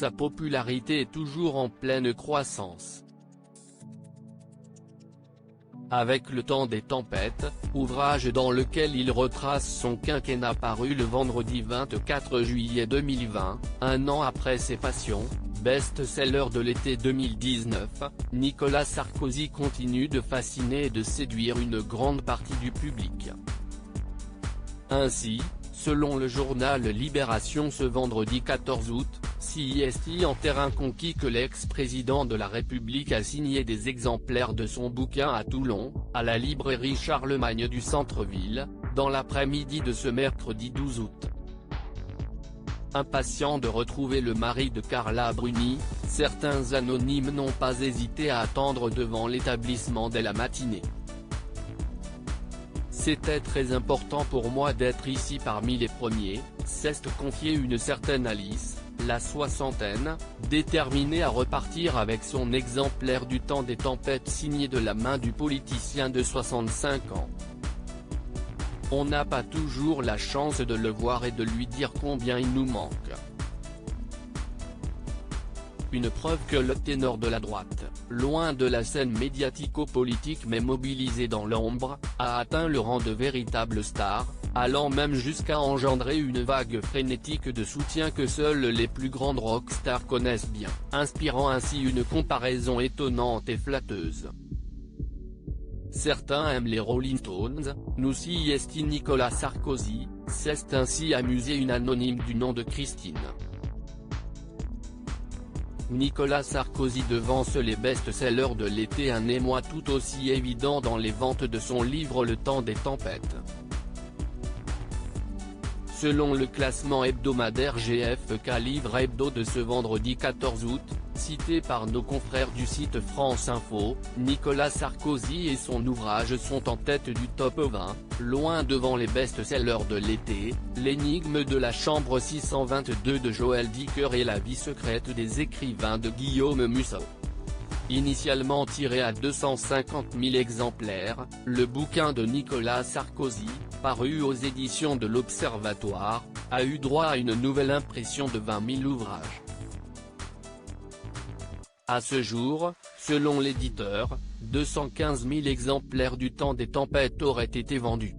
sa popularité est toujours en pleine croissance. Avec le temps des tempêtes, ouvrage dans lequel il retrace son quinquennat paru le vendredi 24 juillet 2020, un an après ses passions, best-seller de l'été 2019, Nicolas Sarkozy continue de fasciner et de séduire une grande partie du public. Ainsi, selon le journal Libération ce vendredi 14 août, c'est en terrain conquis que l'ex-président de la République a signé des exemplaires de son bouquin à Toulon, à la librairie Charlemagne du centre-ville, dans l'après-midi de ce mercredi 12 août. Impatient de retrouver le mari de Carla Bruni, certains anonymes n'ont pas hésité à attendre devant l'établissement dès la matinée. C'était très important pour moi d'être ici parmi les premiers, s'est confié une certaine Alice, la soixantaine, déterminée à repartir avec son exemplaire du temps des tempêtes signé de la main du politicien de 65 ans. On n'a pas toujours la chance de le voir et de lui dire combien il nous manque. Une preuve que le ténor de la droite, loin de la scène médiatico-politique mais mobilisé dans l'ombre, a atteint le rang de véritable star, allant même jusqu'à engendrer une vague frénétique de soutien que seules les plus grandes rockstars connaissent bien, inspirant ainsi une comparaison étonnante et flatteuse. Certains aiment les Rolling Stones, nous si est Nicolas Sarkozy, s'est ainsi amusé une anonyme du nom de Christine. Nicolas Sarkozy devance les best-sellers de l'été, un émoi tout aussi évident dans les ventes de son livre Le temps des tempêtes. Selon le classement hebdomadaire GFK Livre Hebdo de ce vendredi 14 août, cité par nos confrères du site France Info, Nicolas Sarkozy et son ouvrage sont en tête du top 20, loin devant les best-sellers de l'été, L'énigme de la chambre 622 de Joël Dicker et La vie secrète des écrivains de Guillaume Musso. Initialement tiré à 250 000 exemplaires, le bouquin de Nicolas Sarkozy, paru aux éditions de l'Observatoire, a eu droit à une nouvelle impression de 20 000 ouvrages. À ce jour, selon l'éditeur, 215 000 exemplaires du temps des tempêtes auraient été vendus.